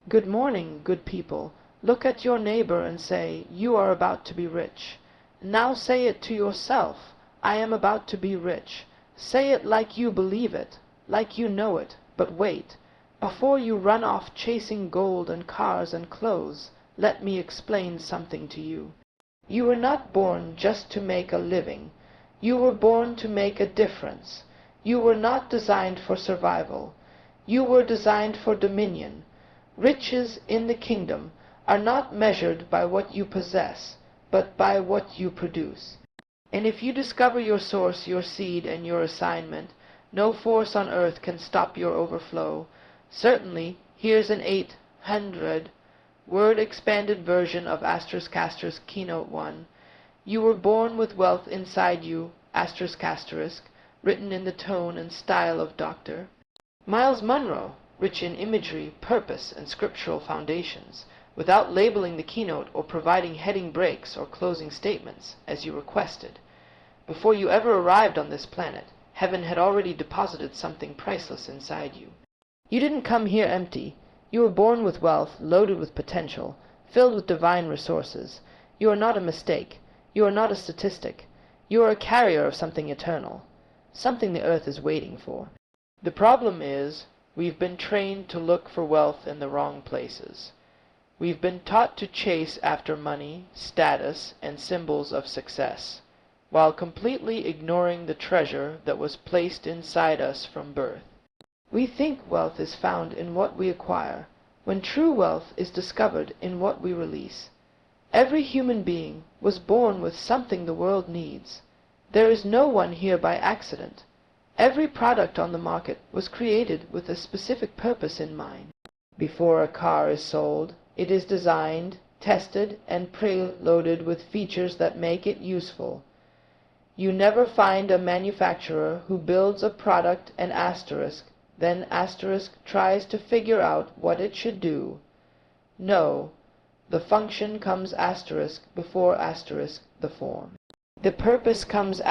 Good morning, good people. Look at your neighbor and say, "You are about to be rich." Now say it to yourself, "I am about to be rich." Say it like you believe it, like you know it. But wait. Before you run off chasing gold and cars and clothes, let me explain something to you. You were not born just to make a living. You were born to make a difference. You were not designed for survival. You were designed for dominion. Riches in the kingdom are not measured by what you possess, but by what you produce. And if you discover your source, your seed, and your assignment, no force on earth can stop your overflow. Certainly, here's an 800-word expanded version of *** Keynote 1. You were born with wealth inside you, ***, written in the tone and style of Dr. Myles Munroe, rich in imagery, purpose, and scriptural foundations, without labeling the keynote or providing heading breaks or closing statements, as you requested. Before you ever arrived on this planet, heaven had already deposited something priceless inside you. You didn't come here empty. You were born with wealth, loaded with potential, filled with divine resources. You are not a mistake. You are not a statistic. You are a carrier of something eternal, something the earth is waiting for. The problem is, we've been trained to look for wealth in the wrong places. We've been taught to chase after money, status, and symbols of success, while completely ignoring the treasure that was placed inside us from birth. We think wealth is found in what we acquire, when true wealth is discovered in what we release. Every human being was born with something the world needs. There is no one here by accident. Every product on the market was created with a specific purpose in mind. Before a car is sold, it is designed, tested, and preloaded with features that make it useful. You never find a manufacturer who builds a product and then tries to figure out what it should do. No, the function comes before the form. The purpose comes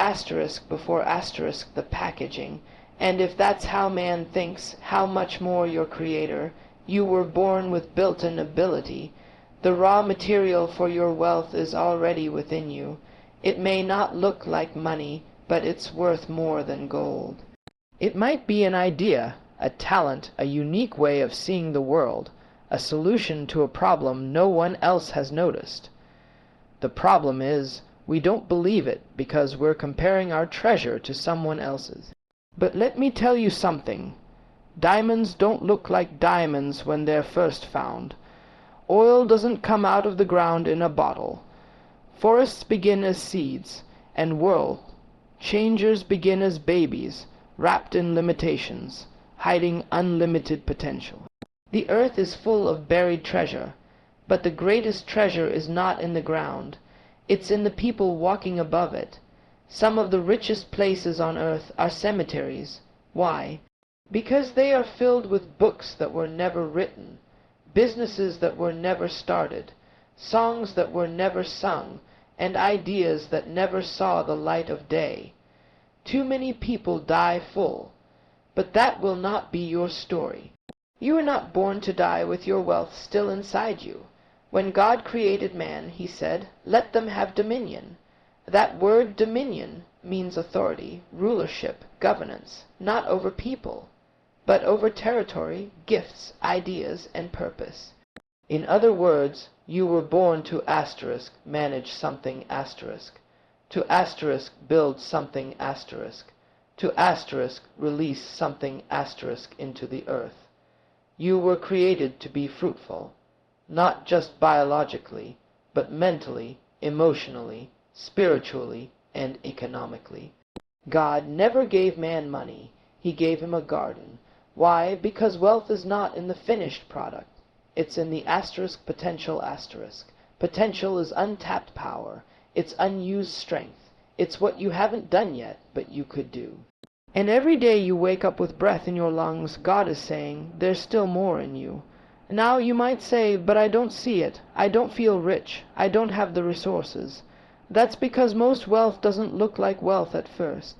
before the packaging, and if that's how man thinks, how much more your Creator. You were born with built-in ability. The raw material for your wealth is already within you. It may not look like money, but it's worth more than gold. It might be an idea, a talent, a unique way of seeing the world, a solution to a problem no one else has noticed. The problem is, we don't believe it because we're comparing our treasure to someone else's. But let me tell you something. Diamonds don't look like diamonds when they're first found. Oil doesn't come out of the ground in a bottle. Forests begin as seeds, and world changers begin as babies, wrapped in limitations, hiding unlimited potential. The earth is full of buried treasure, but the greatest treasure is not in the ground. It's in the people walking above it. Some of the richest places on earth are cemeteries. Why? Because they are filled with books that were never written, businesses that were never started, songs that were never sung, and ideas that never saw the light of day. Too many people die full, but that will not be your story. You are not born to die with your wealth still inside you. When God created man, he said, "Let them have dominion." That word dominion means authority, rulership, governance, not over people, but over territory, gifts, ideas, and purpose. In other words, you were born to manage something to build something to release something into the earth. You were created to be fruitful, not just biologically, but mentally, emotionally, spiritually, and economically. God never gave man money. He gave him a garden. Why? Because wealth is not in the finished product. It's in the potential. Potential is untapped power. It's unused strength. It's what you haven't done yet, but you could do. And every day you wake up with breath in your lungs, God is saying, there's still more in you. Now you might say, but I don't see it. I don't feel rich. I don't have the resources. That's because most wealth doesn't look like wealth at first.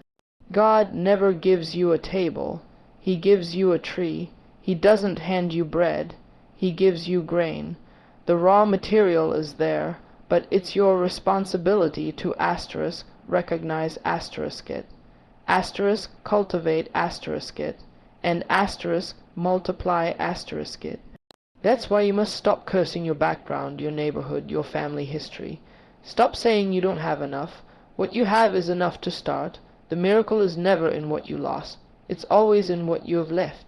God never gives you a table. He gives you a tree. He doesn't hand you bread. He gives you grain. The raw material is there, but it's your responsibility to recognize it, cultivate it, and multiply it. That's why you must stop cursing your background, your neighborhood, your family history. Stop saying you don't have enough. What you have is enough to start. The miracle is never in what you lost. It's always in what you have left.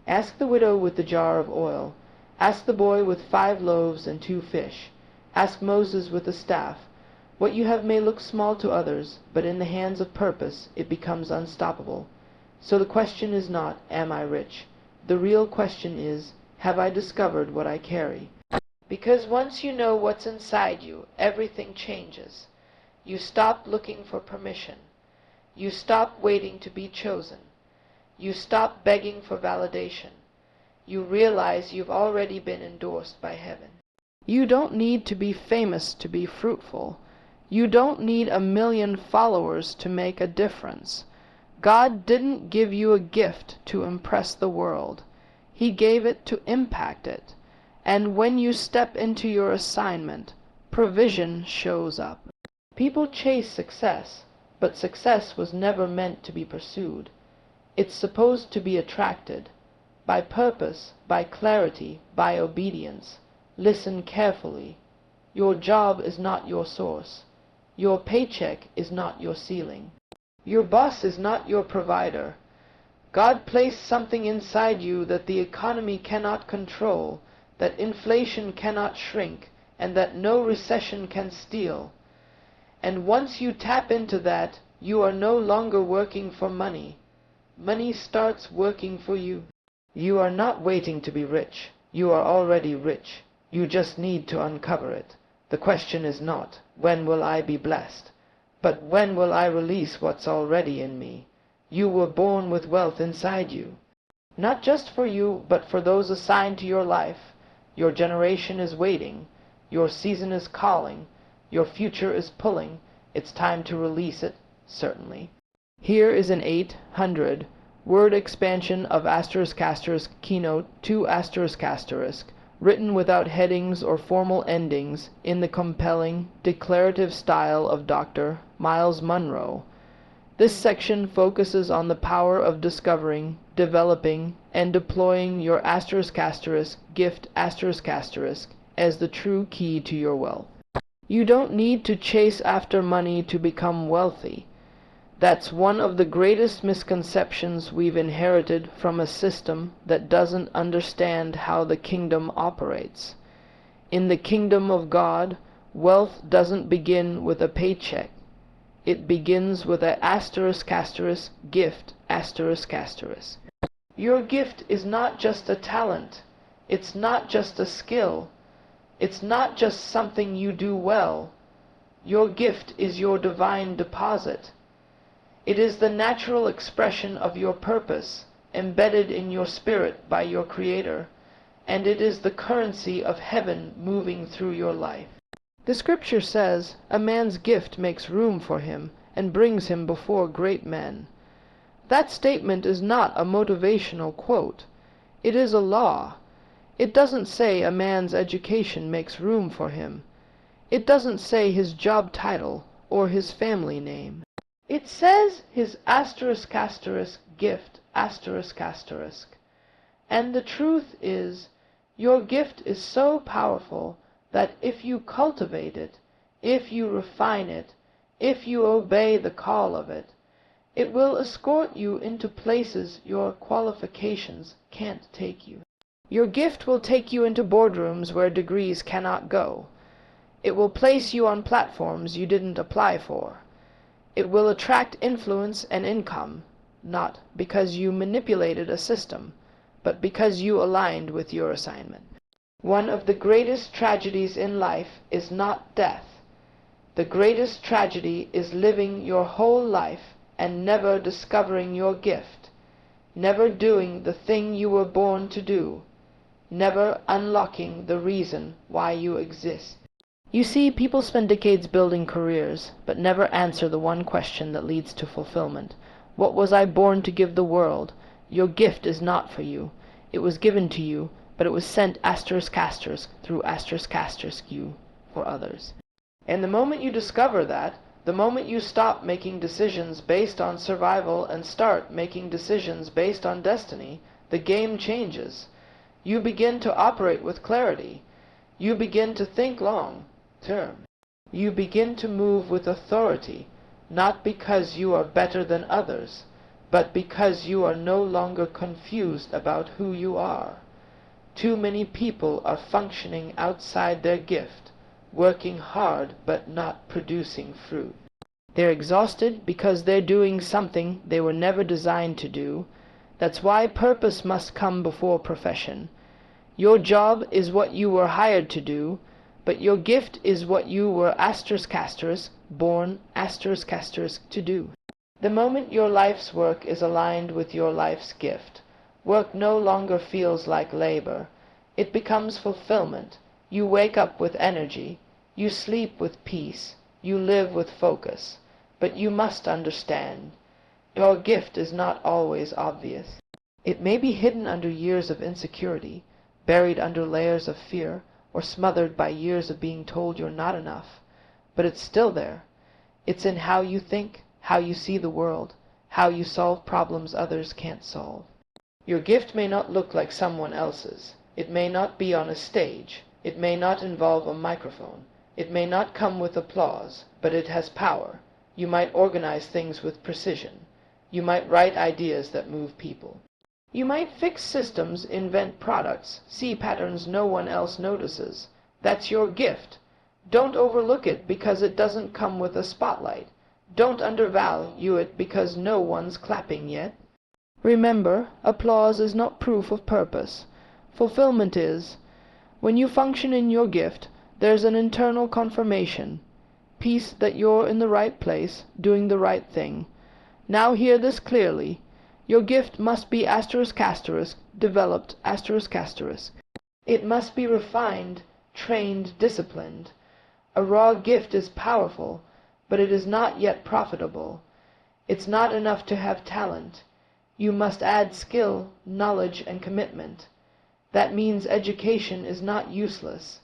Ask the widow with the jar of oil. Ask the boy with 5 loaves and 2 fish. Ask Moses with the staff. What you have may look small to others, but in the hands of purpose it becomes unstoppable. So the question is not, am I rich? The real question is, have I discovered what I carry? Because once you know what's inside you, everything changes. You stop looking for permission. You stop waiting to be chosen. You stop begging for validation. You realize you've already been endorsed by heaven. You don't need to be famous to be fruitful. You don't need 1 million followers to make a difference. God didn't give you a gift to impress the world. He gave it to impact it. And when you step into your assignment, provision shows up. People chase success, but success was never meant to be pursued. It's supposed to be attracted. By purpose, by clarity, by obedience. Listen carefully. Your job is not your source. Your paycheck is not your ceiling. Your boss is not your provider. God placed something inside you that the economy cannot control, that inflation cannot shrink, and that no recession can steal. And once you tap into that, you are no longer working for money. Money starts working for you. You are not waiting to be rich. You are already rich. You just need to uncover it. The question is not, when will I be blessed? But when will I release what's already in me? You were born with wealth inside you. Not just for you, but for those assigned to your life. Your generation is waiting. Your season is calling. Your future is pulling. It's time to release it, certainly. Here is an 800-word expansion of Keynote 2 written without headings or formal endings in the compelling, declarative style of Dr. Myles Munroe. This section focuses on the power of discovering, developing, and deploying your gift as the true key to your wealth. You don't need to chase after money to become wealthy. That's one of the greatest misconceptions we've inherited from a system that doesn't understand how the kingdom operates. In the kingdom of God, wealth doesn't begin with a paycheck. It begins with a gift. Your gift is not just a talent. It's not just a skill. It's not just something you do well. Your gift is your divine deposit. It is the natural expression of your purpose, embedded in your spirit by your Creator, and it is the currency of heaven moving through your life. The scripture says, a man's gift makes room for him and brings him before great men. That statement is not a motivational quote. It is a law. It doesn't say a man's education makes room for him. It doesn't say his job title or his family name. It says his gift. And the truth is, your gift is so powerful that if you cultivate it, if you refine it, if you obey the call of it, it will escort you into places your qualifications can't take you. Your gift will take you into boardrooms where degrees cannot go. It will place you on platforms you didn't apply for. It will attract influence and income, not because you manipulated a system, but because you aligned with your assignment. One of the greatest tragedies in life is not death. The greatest tragedy is living your whole life and never discovering your gift, never doing the thing you were born to do, never unlocking the reason why you exist. You see, people spend decades building careers, but never answer the one question that leads to fulfillment. What was I born to give the world? Your gift is not for you. It was given to you but it was sent asterisk asterisk through asterisk asterisk you for others. And the moment you discover that, the moment you stop making decisions based on survival and start making decisions based on destiny, the game changes. You begin to operate with clarity. You begin to think long term. You begin to move with authority, not because you are better than others, but because you are no longer confused about who you are. Too many people are functioning outside their gift, working hard but not producing fruit. They're exhausted because they're doing something they were never designed to do. That's why purpose must come before profession. Your job is what you were hired to do, but your gift is what you were asterisk asterisk born asterisk asterisk to do. The moment your life's work is aligned with your life's gift, work no longer feels like labor. It becomes fulfillment. You wake up with energy. You sleep with peace. You live with focus. But you must understand, your gift is not always obvious. It may be hidden under years of insecurity, buried under layers of fear, or smothered by years of being told you're not enough. But it's still there. It's in how you think, how you see the world, how you solve problems others can't solve. Your gift may not look like someone else's. It may not be on a stage. It may not involve a microphone. It may not come with applause, but it has power. You might organize things with precision. You might write ideas that move people. You might fix systems, invent products, see patterns no one else notices. That's your gift. Don't overlook it because it doesn't come with a spotlight. Don't undervalue it because no one's clapping yet. Remember, applause is not proof of purpose. Fulfillment is. When you function in your gift, there's an internal confirmation. Peace that you're in the right place, doing the right thing. Now hear this clearly. Your gift must be asterisk asterisk, developed asterisk asterisk. It must be refined, trained, disciplined. A raw gift is powerful, but it is not yet profitable. It's not enough to have talent. You must add skill, knowledge, and commitment. That means education is not useless.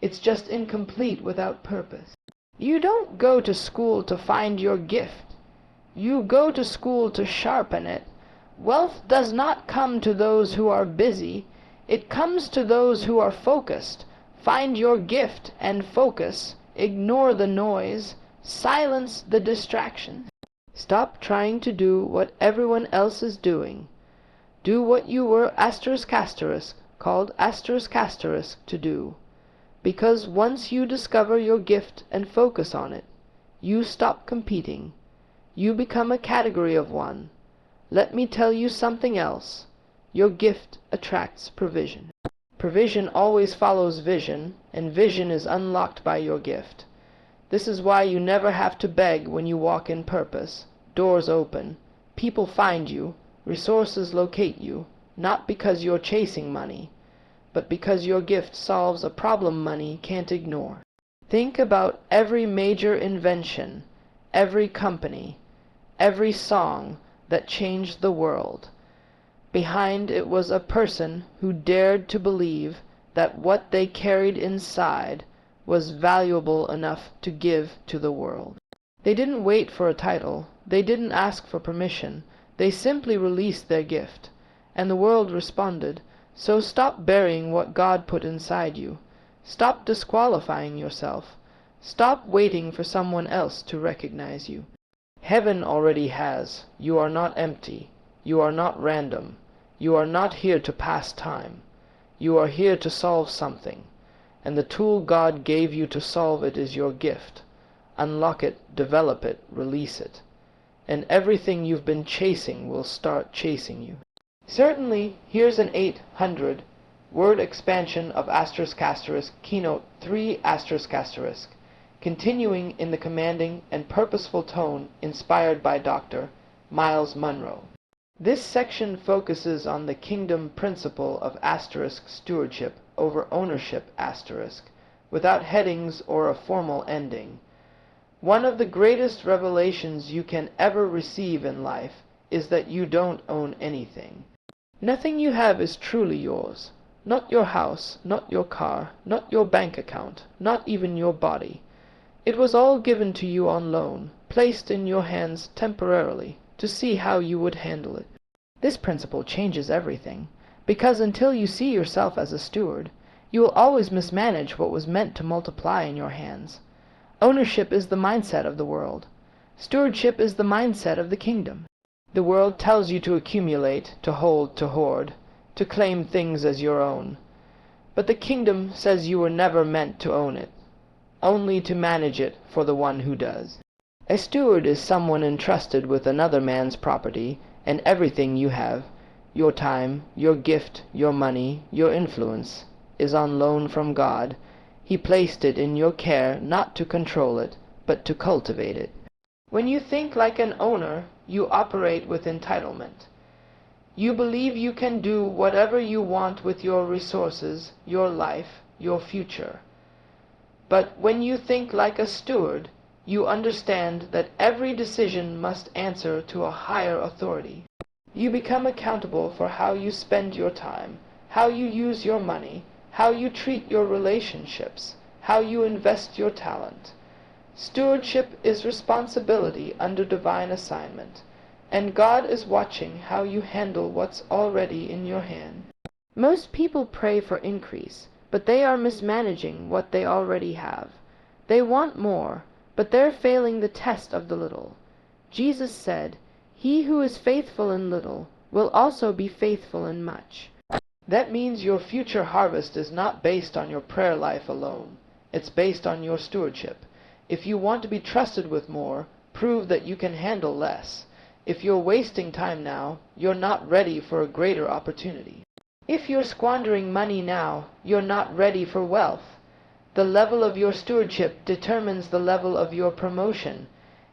It's just incomplete without purpose. You don't go to school to find your gift. You go to school to sharpen it. Wealth does not come to those who are busy. It comes to those who are focused. Find your gift and focus. Ignore the noise. Silence the distractions. Stop trying to do what everyone else is doing. Do what you were asterisk asterisk, called asterisk asterisk to do. Because once you discover your gift and focus on it, you stop competing. You become a category of one. Let me tell you something else. Your gift attracts provision. Provision always follows vision, and vision is unlocked by your gift. This is why you never have to beg when you walk in purpose. Doors open. People find you. Resources locate you. Not because you're chasing money, but because your gift solves a problem money can't ignore. Think about every major invention, every company, every song that changed the world. Behind it was a person who dared to believe that what they carried inside was valuable enough to give to the world. They didn't wait for a title. They didn't ask for permission. They simply released their gift, and the world responded. So stop burying what God put inside you. Stop disqualifying yourself. Stop waiting for someone else to recognize you. Heaven already has. You are not empty. You are not random. You are not here to pass time. You are here to solve something, and the tool God gave you to solve it is your gift. Unlock it, develop it, release it, and everything you've been chasing will start chasing you. Certainly, here's an 800-word expansion of asterisk asterisk Keynote 3 asterisk asterisk, continuing in the commanding and purposeful tone inspired by Dr. Myles Munroe. This section focuses on the kingdom principle of asterisk stewardship over ownership asterisk, without headings or a formal ending. One of the greatest revelations you can ever receive in life is that you don't own anything. Nothing you have is truly yours. not your house, not your car, not your bank account, not even your body. It was all given to you on loan, placed in your hands temporarily, to see how you would handle it. This principle changes everything, because until you see yourself as a steward, you will always mismanage what was meant to multiply in your hands. Ownership is the mindset of the world. Stewardship is the mindset of the kingdom. The world tells you to accumulate, to hold, to hoard, to claim things as your own. But the kingdom says you were never meant to own it, only to manage it for the one who does. A steward is someone entrusted with another man's property, and everything you have, your time, your gift, your money, your influence, is on loan from God. He placed it in your care not to control it, but to cultivate it. When you think like an owner, you operate with entitlement. You believe you can do whatever you want with your resources, your life, your future. But when you think like a steward, you understand that every decision must answer to a higher authority. You become accountable for how you spend your time, how you use your money, how you treat your relationships, how you invest your talent. Stewardship is responsibility under divine assignment, and God is watching how you handle what's already in your hand. Most people pray for increase, but they are mismanaging what they already have. They want more, but they're failing the test of the little. Jesus said, "He who is faithful in little will also be faithful in much." That means your future harvest is not based on your prayer life alone. It's based on your stewardship. If you want to be trusted with more, prove that you can handle less. If you're wasting time now, you're not ready for a greater opportunity. If you're squandering money now, you're not ready for wealth. The level of your stewardship determines the level of your promotion,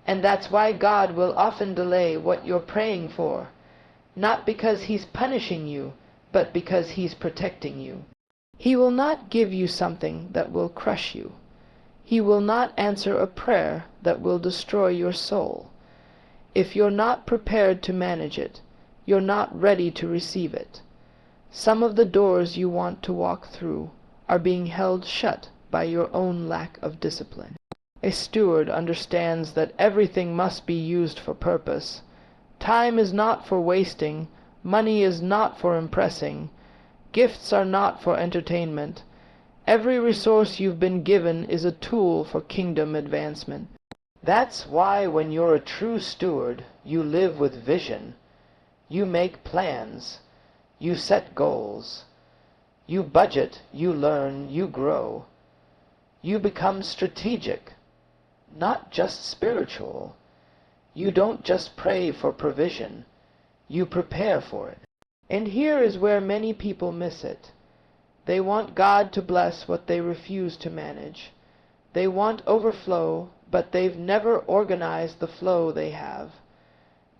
and that's why God will often delay what you're praying for, not because He's punishing you, but because He's protecting you. He will not give you something that will crush you. He will not answer a prayer that will destroy your soul. If you're not prepared to manage it, you're not ready to receive it. Some of the doors you want to walk through are being held shut by your own lack of discipline. A steward understands that everything must be used for purpose. Time is not for wasting, money is not for impressing, gifts are not for entertainment. Every resource you've been given is a tool for kingdom advancement. That's why when you're a true steward, you live with vision. You make plans. You set goals. You budget, you learn, you grow. You become strategic, not just spiritual. You don't just pray for provision. You prepare for it. And here is where many people miss it. They want God to bless what they refuse to manage. They want overflow, but they've never organized the flow they have.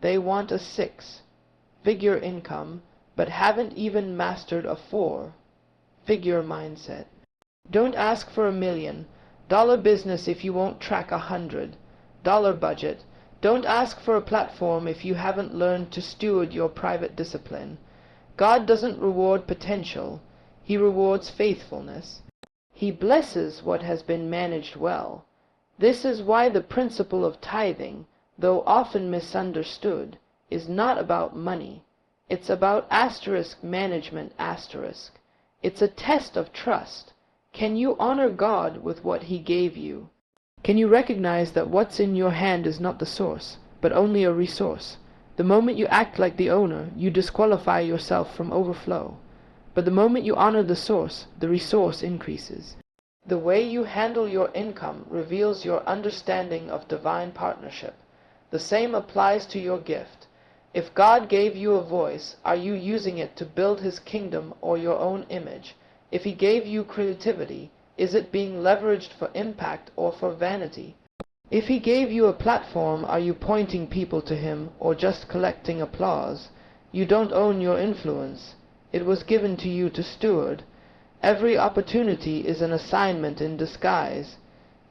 They want a 6-figure income, but haven't even mastered a 4-figure mindset. Don't ask for $1 million business if you won't track $100 budget. Don't ask for a platform if you haven't learned to steward your private discipline. God doesn't reward potential. He rewards faithfulness. He blesses what has been managed well. This is why the principle of tithing, though often misunderstood, is not about money. It's about management. It's a test of trust. Can you honor God with what He gave you? Can you recognize that what's in your hand is not the source, but only a resource? The moment you act like the owner, you disqualify yourself from overflow. But the moment you honor the source, the resource increases. The way you handle your income reveals your understanding of divine partnership. The same applies to your gift. If God gave you a voice, are you using it to build His kingdom or your own image? If He gave you creativity, is it being leveraged for impact or for vanity? If He gave you a platform, are you pointing people to Him or just collecting applause? You don't own your influence. It was given to you to steward. Every opportunity is an assignment in disguise.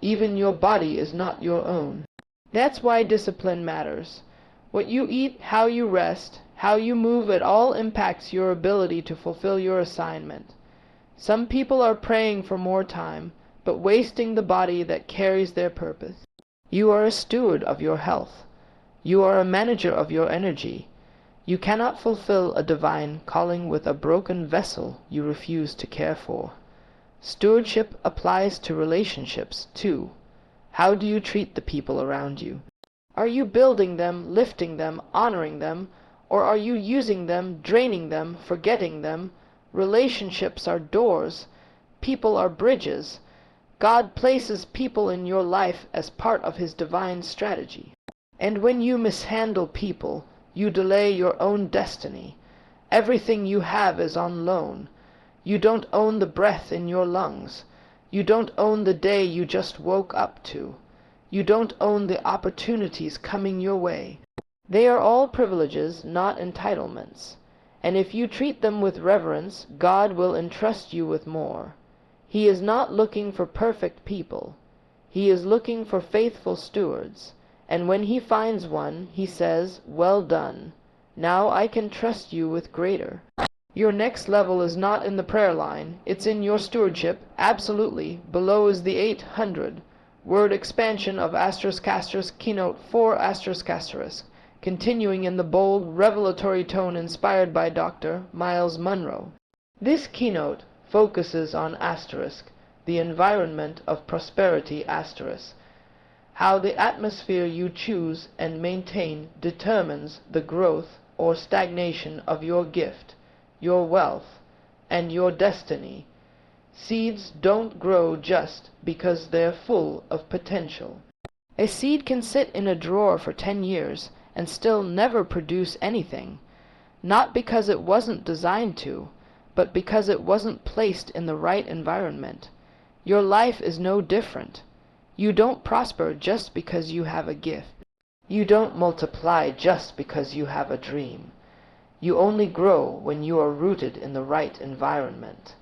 Even your body is not your own. That's why discipline matters. What you eat, how you rest, how you move, it all impacts your ability to fulfill your assignment. Some people are praying for more time, but wasting the body that carries their purpose. You are a steward of your health. You are a manager of your energy. You cannot fulfill a divine calling with a broken vessel you refuse to care for. Stewardship applies to relationships, too. How do you treat the people around you? Are you building them, lifting them, honoring them, or are you using them, draining them, forgetting them? Relationships are doors. People are bridges. God places people in your life as part of His divine strategy. And when you mishandle people, you delay your own destiny. Everything you have is on loan. You don't own the breath in your lungs. You don't own the day you just woke up to. You don't own the opportunities coming your way. They are all privileges, not entitlements. And if you treat them with reverence, God will entrust you with more. He is not looking for perfect people. He is looking for faithful stewards. And when He finds one, He says, "Well done. Now I can trust you with greater." Your next level is not in the prayer line. It's in your stewardship. Absolutely. Below is the 800 word expansion of *** Keynote 4***, continuing in the bold, revelatory tone inspired by Dr. Myles Munroe. This keynote focuses on **, the environment of prosperity **, how the atmosphere you choose and maintain determines the growth or stagnation of your gift, your wealth, and your destiny. Seeds don't grow just because they're full of potential. A seed can sit in a drawer for 10 years and still never produce anything, not because it wasn't designed to, but because it wasn't placed in the right environment. Your life is no different. You don't prosper just because you have a gift. You don't multiply just because you have a dream. You only grow when you are rooted in the right environment,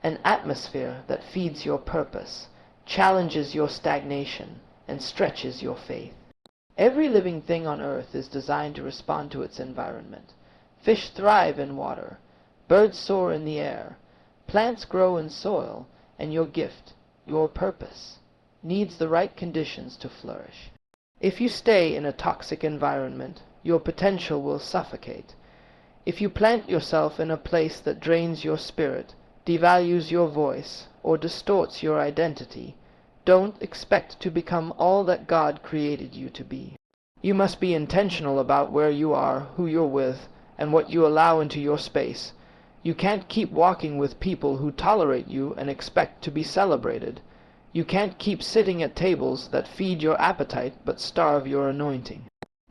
an atmosphere that feeds your purpose, challenges your stagnation, and stretches your faith. Every living thing on earth is designed to respond to its environment. Fish thrive in water, birds soar in the air, plants grow in soil, and your gift, your purpose, needs the right conditions to flourish. If you stay in a toxic environment, your potential will suffocate. If you plant yourself in a place that drains your spirit, devalues your voice, or distorts your identity, don't expect to become all that God created you to be. You must be intentional about where you are, who you're with, and what you allow into your space. You can't keep walking with people who tolerate you and expect to be celebrated. You can't keep sitting at tables that feed your appetite but starve your anointing.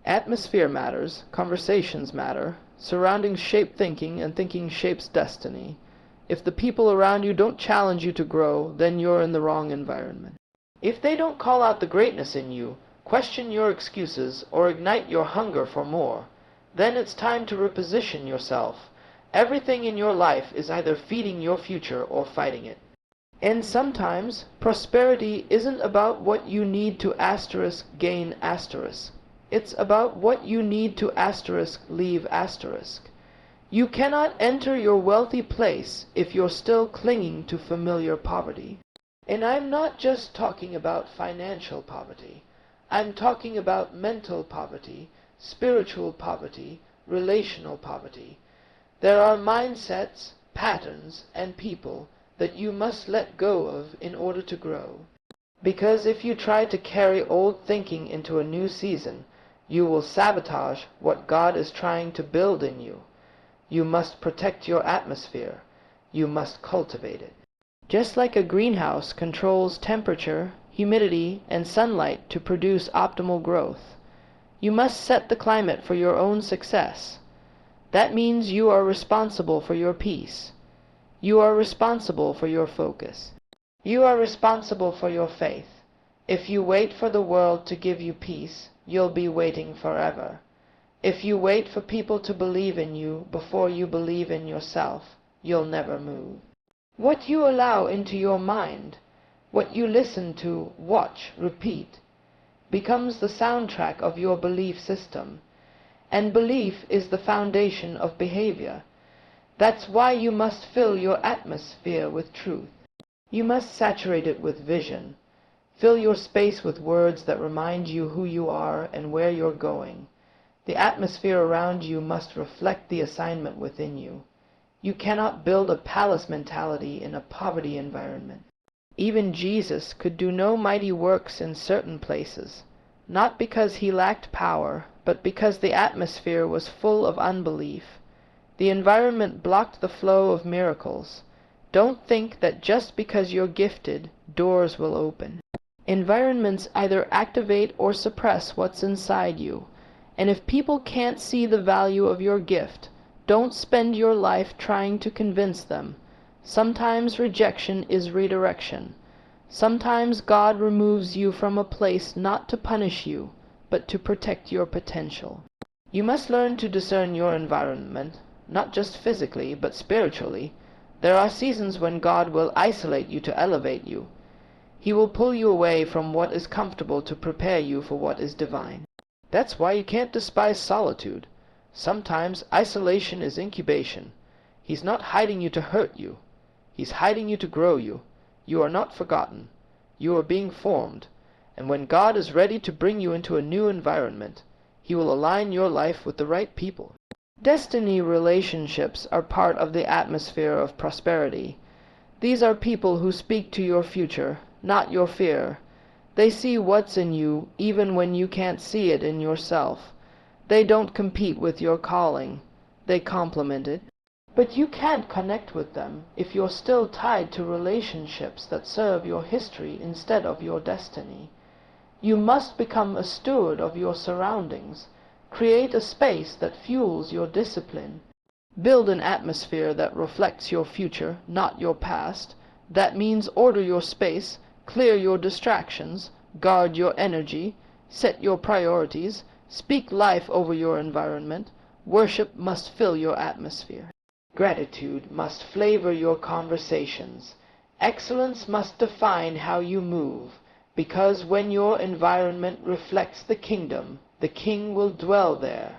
Atmosphere matters, conversations matter, surroundings shape thinking, and thinking shapes destiny. If the people around you don't challenge you to grow, then you're in the wrong environment. If they don't call out the greatness in you, question your excuses, or ignite your hunger for more, then it's time to reposition yourself. Everything in your life is either feeding your future or fighting it. And sometimes, prosperity isn't about what you need to * gain *. It's about what you need to * leave *. You cannot enter your wealthy place if you're still clinging to familiar poverty. And I'm not just talking about financial poverty. I'm talking about mental poverty, spiritual poverty, relational poverty. There are mindsets, patterns, and people that you must let go of in order to grow. Because if you try to carry old thinking into a new season, you will sabotage what God is trying to build in you. You must protect your atmosphere. You must cultivate it. Just like a greenhouse controls temperature, humidity, and sunlight to produce optimal growth, you must set the climate for your own success. That means you are responsible for your peace. You are responsible for your focus. You are responsible for your faith. If you wait for the world to give you peace, you'll be waiting forever. If you wait for people to believe in you before you believe in yourself, you'll never move. What you allow into your mind, what you listen to, watch, repeat, becomes the soundtrack of your belief system. And belief is the foundation of behavior. That's why you must fill your atmosphere with truth. You must saturate it with vision. Fill your space with words that remind you who you are and where you're going. The atmosphere around you must reflect the assignment within you. You cannot build a palace mentality in a poverty environment. Even Jesus could do no mighty works in certain places, not because he lacked power, but because the atmosphere was full of unbelief. The environment blocked the flow of miracles. Don't think that just because you're gifted, doors will open. Environments either activate or suppress what's inside you, and if people can't see the value of your gift, don't spend your life trying to convince them. Sometimes rejection is redirection. Sometimes God removes you from a place not to punish you, but to protect your potential. You must learn to discern your environment, not just physically, but spiritually. There are seasons when God will isolate you to elevate you. He will pull you away from what is comfortable to prepare you for what is divine. That's why you can't despise solitude. Sometimes isolation is incubation. He's not hiding you to hurt you. He's hiding you to grow you. You are not forgotten. You are being formed. And when God is ready to bring you into a new environment, He will align your life with the right people. Destiny relationships are part of the atmosphere of prosperity. These are people who speak to your future, not your fear. They see what's in you even when you can't see it in yourself. They don't compete with your calling. They complement it. But you can't connect with them if you're still tied to relationships that serve your history instead of your destiny. You must become a steward of your surroundings. Create a space that fuels your discipline. Build an atmosphere that reflects your future, not your past. That means order your space, clear your distractions, guard your energy, set your priorities, speak life over your environment. Worship must fill your atmosphere. Gratitude must flavor your conversations. Excellence must define how you move, because when your environment reflects the kingdom, the king will dwell there.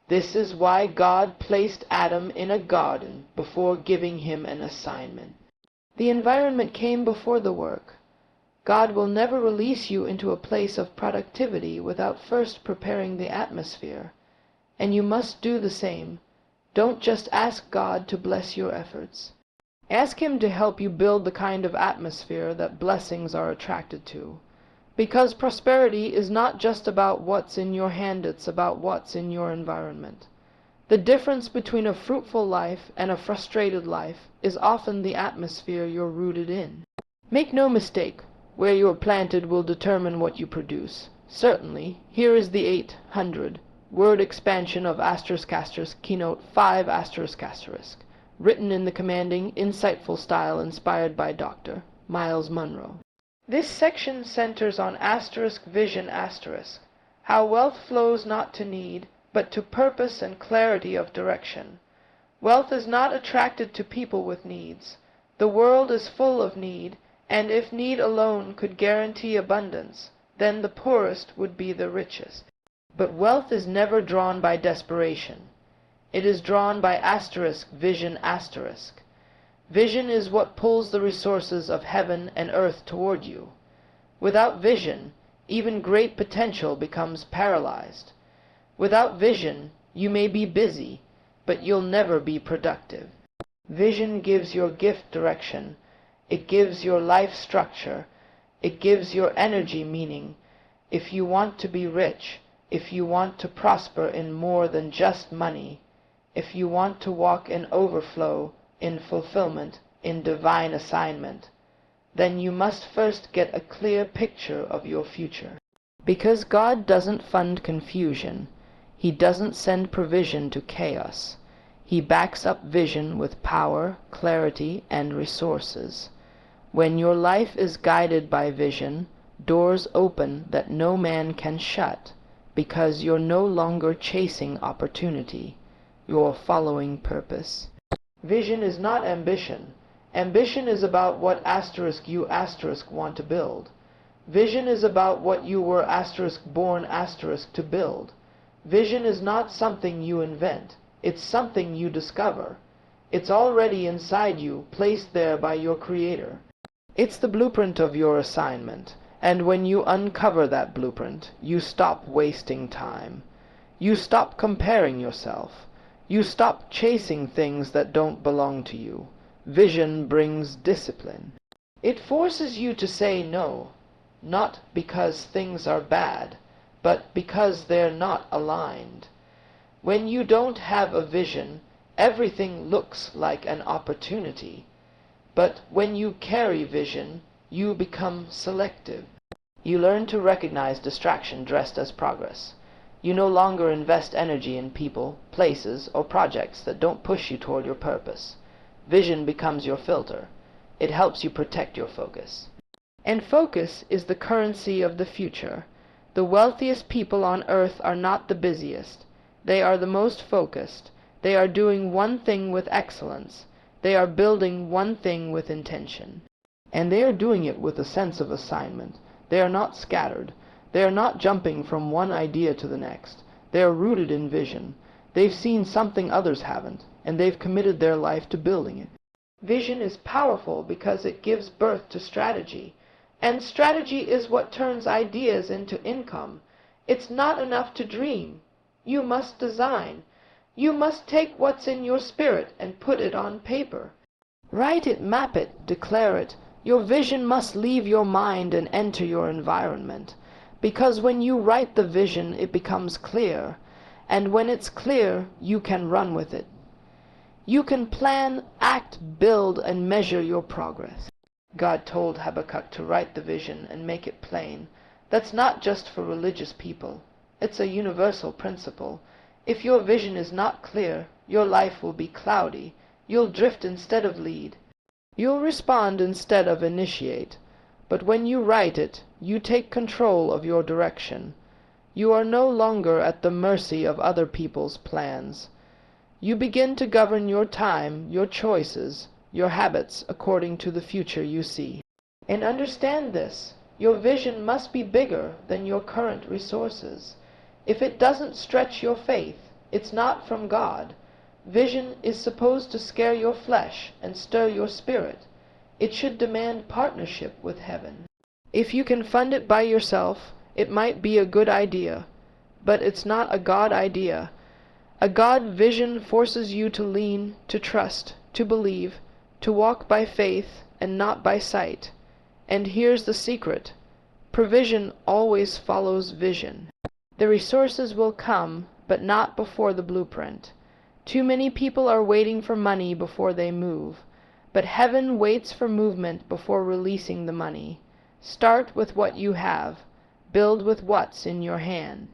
This is why God placed Adam in a garden before giving him an assignment. The environment came before the work. God will never release you into a place of productivity without first preparing the atmosphere. And you must do the same. Don't just ask God to bless your efforts. Ask Him to help you build the kind of atmosphere that blessings are attracted to. Because prosperity is not just about what's in your hand, it's about what's in your environment. The difference between a fruitful life and a frustrated life is often the atmosphere you're rooted in. Make no mistake, where you are planted will determine what you produce. Certainly, here is the 800-word expansion of *** Keynote 5***, written in the commanding, insightful style inspired by Dr. Myles Munroe. This section centers on *vision*, how wealth flows not to need, but to purpose and clarity of direction. Wealth is not attracted to people with needs. The world is full of need, and if need alone could guarantee abundance, then the poorest would be the richest. But wealth is never drawn by desperation. It is drawn by *vision*. Vision is what pulls the resources of heaven and earth toward you. Without vision, even great potential becomes paralyzed. Without vision, you may be busy, but you'll never be productive. Vision gives your gift direction. It gives your life structure. It gives your energy meaning. If you want to be rich, if you want to prosper in more than just money, if you want to walk in overflow, in fulfillment, in divine assignment, then you must first get a clear picture of your future. Because God doesn't fund confusion. He doesn't send provision to chaos. He backs up vision with power, clarity, and resources. When your life is guided by vision, doors open that no man can shut, because you're no longer chasing opportunity. You're following purpose. Vision is not ambition. Ambition is about what you want to build. Vision is about what you were born to build. Vision is not something you invent. It's something you discover. It's already inside you, placed there by your Creator. It's the blueprint of your assignment, and when you uncover that blueprint, you stop wasting time. You stop comparing yourself. You stop chasing things that don't belong to you. Vision brings discipline. It forces you to say no, not because things are bad, but because they're not aligned. When you don't have a vision, everything looks like an opportunity. But when you carry vision, you become selective. You learn to recognize distraction dressed as progress. You no longer invest energy in people, places, or projects that don't push you toward your purpose. Vision becomes your filter. It helps you protect your focus. And focus is the currency of the future. The wealthiest people on earth are not the busiest. They are the most focused. They are doing one thing with excellence. They are building one thing with intention. And they are doing it with a sense of assignment. They are not scattered. They are not jumping from one idea to the next. They are rooted in vision. They've seen something others haven't, and they've committed their life to building it. Vision is powerful because it gives birth to strategy. And strategy is what turns ideas into income. It's not enough to dream. You must design. You must take what's in your spirit and put it on paper. Write it, map it, declare it. Your vision must leave your mind and enter your environment. Because when you write the vision, it becomes clear. And when it's clear, you can run with it. You can plan, act, build, and measure your progress. God told Habakkuk to write the vision and make it plain. That's not just for religious people. It's a universal principle. If your vision is not clear, your life will be cloudy. You'll drift instead of lead. You'll respond instead of initiate. But when you write it, you take control of your direction. You are no longer at the mercy of other people's plans. You begin to govern your time, your choices, your habits according to the future you see. And understand this, your vision must be bigger than your current resources. If it doesn't stretch your faith, it's not from God. Vision is supposed to scare your flesh and stir your spirit. It should demand partnership with heaven. If you can fund it by yourself, it might be a good idea, but it's not a God idea. A God vision forces you to lean, to trust, to believe, to walk by faith and not by sight. And here's the secret. Provision always follows vision. The resources will come, but not before the blueprint. Too many people are waiting for money before they move. But heaven waits for movement before releasing the money. Start with what you have. Build with what's in your hand.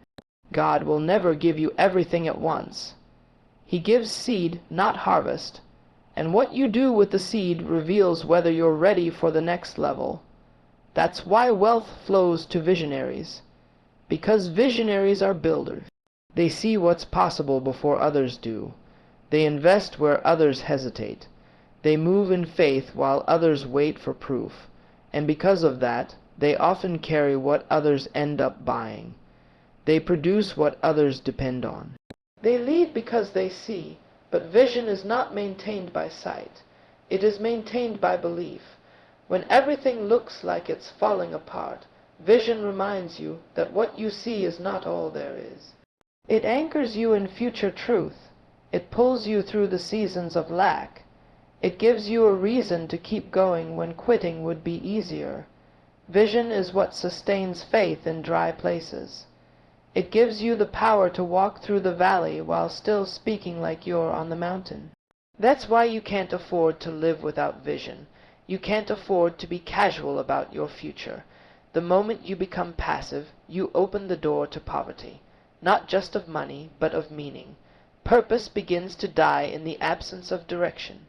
God will never give you everything at once. He gives seed, not harvest. And what you do with the seed reveals whether you're ready for the next level. That's why wealth flows to visionaries. Because visionaries are builders. They see what's possible before others do. They invest where others hesitate. They move in faith while others wait for proof, and because of that, they often carry what others end up buying. They produce what others depend on. They lead because they see, but vision is not maintained by sight. It is maintained by belief. When everything looks like it's falling apart, vision reminds you that what you see is not all there is. It anchors you in future truth. It pulls you through the seasons of lack. It gives you a reason to keep going when quitting would be easier. Vision is what sustains faith in dry places. It gives you the power to walk through the valley while still speaking like you're on the mountain. That's why you can't afford to live without vision. You can't afford to be casual about your future. The moment you become passive, you open the door to poverty, not just of money, but of meaning. Purpose begins to die in the absence of direction.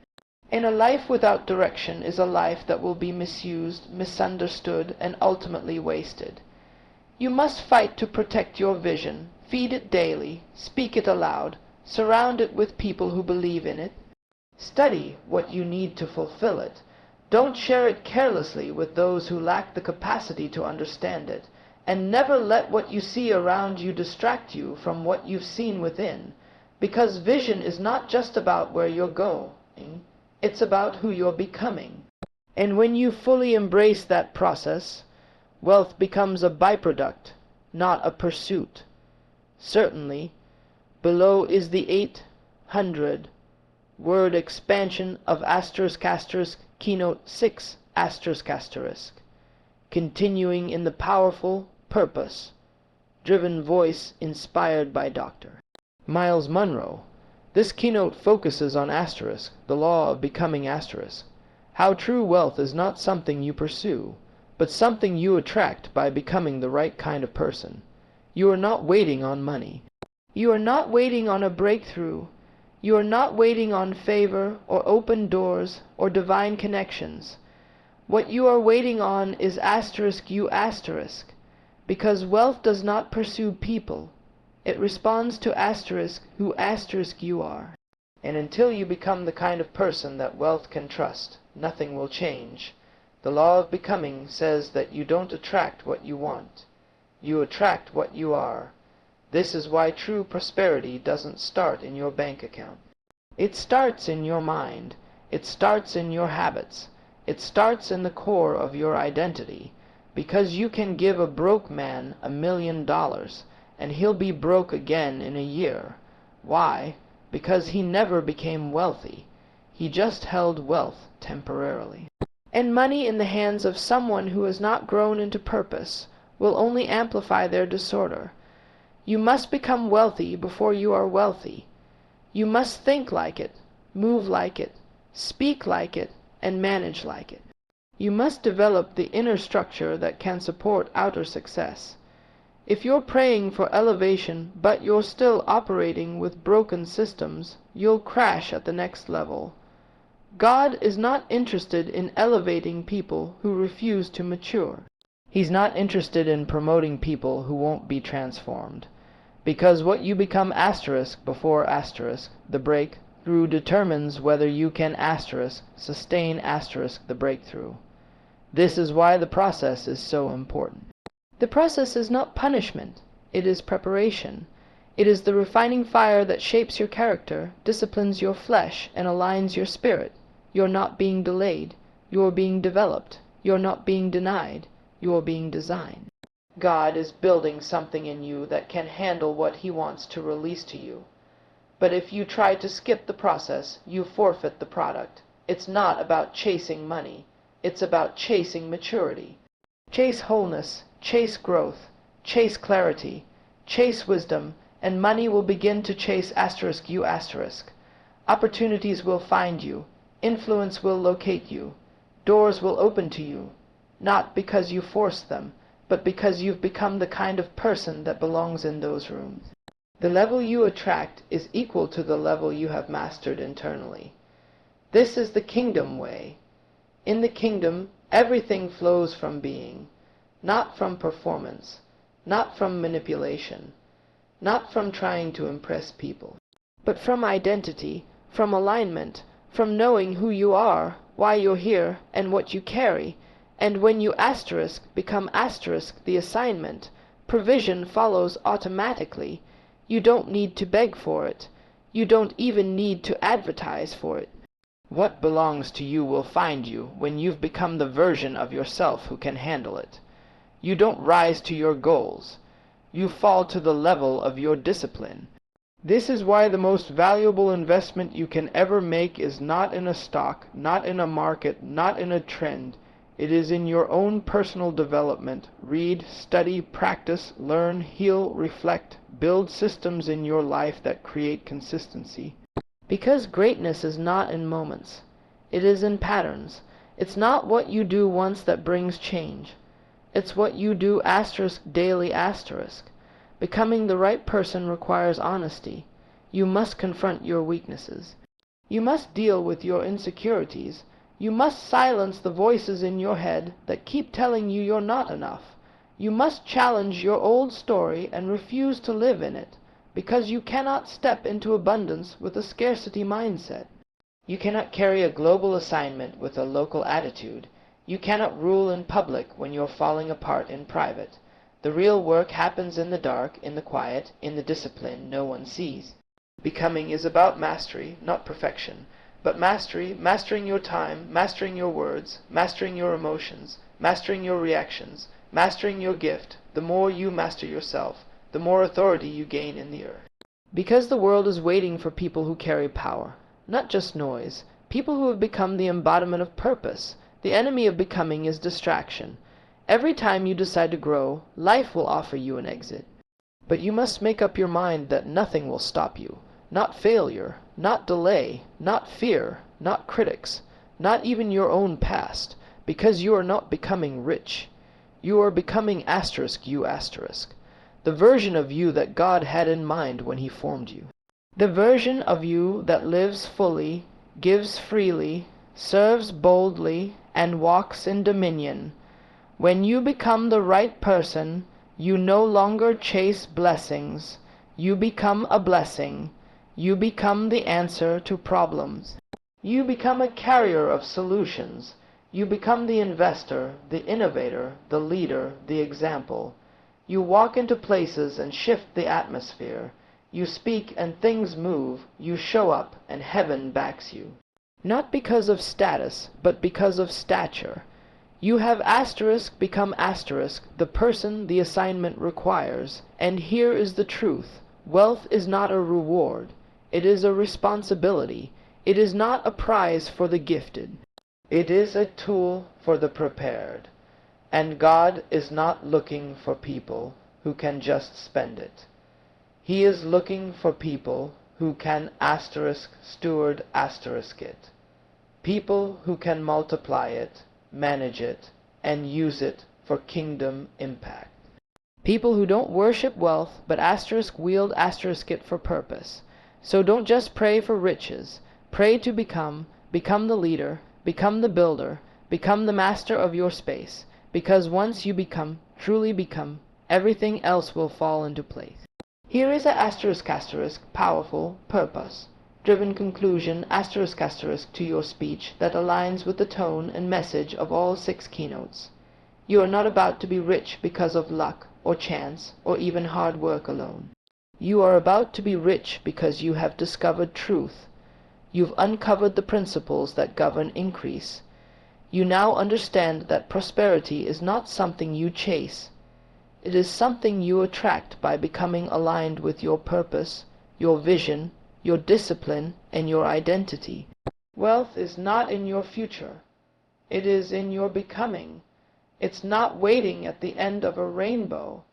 And a life without direction is a life that will be misused, misunderstood, and ultimately wasted. You must fight to protect your vision, feed it daily, speak it aloud, surround it with people who believe in it. Study what you need to fulfill it. Don't share it carelessly with those who lack the capacity to understand it, and never let what you see around you distract you from what you've seen within, because vision is not just about where you'll go. It's about who you're becoming. And when you fully embrace that process, wealth becomes a byproduct, not a pursuit. Certainly, below is the 800-word expansion of Keynote 6 continuing in the powerful, purpose-driven voice inspired by Dr. Myles Munroe. This keynote focuses on the law of becoming how true wealth is not something you pursue, but something you attract by becoming the right kind of person. You are not waiting on money. You are not waiting on a breakthrough. You are not waiting on favor or open doors or divine connections. What you are waiting on is because wealth does not pursue people. It responds to who you are. And until you become the kind of person that wealth can trust, nothing will change. The law of becoming says that you don't attract what you want. You attract what you are. This is why true prosperity doesn't start in your bank account. It starts in your mind. It starts in your habits. It starts in the core of your identity. Because you can give a broke man $1 million, and he'll be broke again in a year. Why? Because he never became wealthy. He just held wealth temporarily. And money in the hands of someone who has not grown into purpose will only amplify their disorder. You must become wealthy before you are wealthy. You must think like it, move like it, speak like it, and manage like it. You must develop the inner structure that can support outer success. If you're praying for elevation but you're still operating with broken systems, you'll crash at the next level. God is not interested in elevating people who refuse to mature. He's not interested in promoting people who won't be transformed. Because what you become before the breakthrough determines whether you can sustain the breakthrough. This is why the process is so important. The process is not punishment. It is preparation. It is the refining fire that shapes your character, disciplines your flesh, and aligns your spirit. You're not being delayed. You're being developed. You're not being denied. You're being designed. God is building something in you that can handle what He wants to release to you. But if you try to skip the process, you forfeit the product. It's not about chasing money. It's about chasing maturity. Chase wholeness, chase growth, chase clarity, chase wisdom, and money will begin to chase you. Opportunities will find you. Influence will locate you. Doors will open to you, not because you forced them, but because you've become the kind of person that belongs in those rooms. The level you attract is equal to the level you have mastered internally. This is the kingdom way. In the kingdom, everything flows from being, not from performance, not from manipulation, not from trying to impress people, but from identity, from alignment, from knowing who you are, why you're here, and what you carry. And when you become the assignment, provision follows automatically. You don't need to beg for it. You don't even need to advertise for it. What belongs to you will find you when you've become the version of yourself who can handle it. You don't rise to your goals. You fall to the level of your discipline. This is why the most valuable investment you can ever make is not in a stock, not in a market, not in a trend. It is in your own personal development. Read, study, practice, learn, heal, reflect, build systems in your life that create consistency. Because greatness is not in moments. It is in patterns. It's not what you do once that brings change. It's what you do daily. Becoming the right person requires honesty. You must confront your weaknesses. You must deal with your insecurities. You must silence the voices in your head that keep telling you you're not enough. You must challenge your old story and refuse to live in it, because you cannot step into abundance with a scarcity mindset. You cannot carry a global assignment with a local attitude. You cannot rule in public when you're falling apart in private. The real work happens in the dark, in the quiet, in the discipline no one sees. Becoming is about mastery, not perfection. But mastery, mastering your time, mastering your words, mastering your emotions, mastering your reactions, mastering your gift, the more you master yourself, the more authority you gain in the earth. Because the world is waiting for people who carry power, not just noise, people who have become the embodiment of purpose. The enemy of becoming is distraction. Every time you decide to grow, life will offer you an exit. But you must make up your mind that nothing will stop you. Not failure, not delay, not fear, not critics, not even your own past, because you are not becoming rich. You are becoming you asterisk, the version of you that God had in mind when he formed you. The version of you that lives fully, gives freely, serves boldly, and walks in dominion. When you become the right person, you no longer chase blessings. You become a blessing. You become the answer to problems. You become a carrier of solutions. You become the investor, the innovator, the leader, the example. You walk into places and shift the atmosphere. You speak and things move. You show up and heaven backs you. Not because of status, but because of stature. You have become the person the assignment requires. And here is the truth. Wealth is not a reward. It is a responsibility. It is not a prize for the gifted. It is a tool for the prepared. And God is not looking for people who can just spend it. He is looking for people who can steward it. People who can multiply it, manage it, and use it for kingdom impact. People who don't worship wealth, but wield it for purpose. So don't just pray for riches. Pray to become the leader, become the builder, become the master of your space. Because once you truly become, everything else will fall into place. Here is a powerful purpose-driven conclusion to your speech that aligns with the tone and message of all 6 keynotes. You are not about to be rich because of luck or chance or even hard work alone. You are about to be rich because you have discovered truth. You've uncovered the principles that govern increase. You now understand that prosperity is not something you chase. It is something you attract by becoming aligned with your purpose, your vision, your discipline, and your identity. Wealth is not in your future. It is in your becoming. It's not waiting at the end of a rainbow.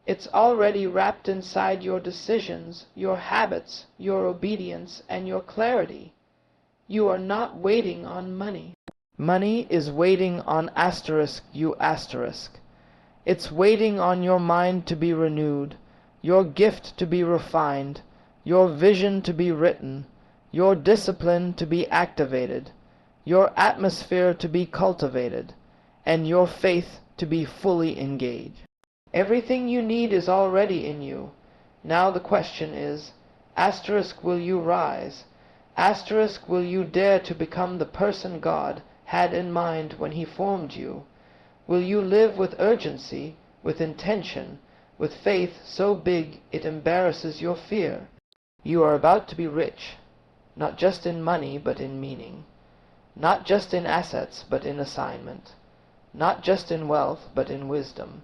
It's already wrapped inside your decisions, your habits, your obedience, and your clarity. You are not waiting on money. Money is waiting on you asterisk. It's waiting on your mind to be renewed, your gift to be refined, your vision to be written, your discipline to be activated, your atmosphere to be cultivated, and your faith to be fully engaged. Everything you need is already in you. Now the question is, will you rise? Will you dare to become the person God had in mind when he formed you? Will you live with urgency, with intention, with faith so big it embarrasses your fear? You are about to be rich, not just in money but in meaning, not just in assets but in assignment, not just in wealth but in wisdom,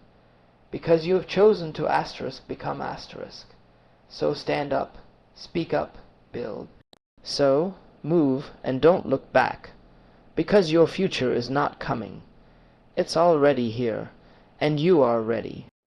because you have chosen to become So stand up, speak up, build. So move and don't look back, because your future is not coming. It's already here, and you are ready.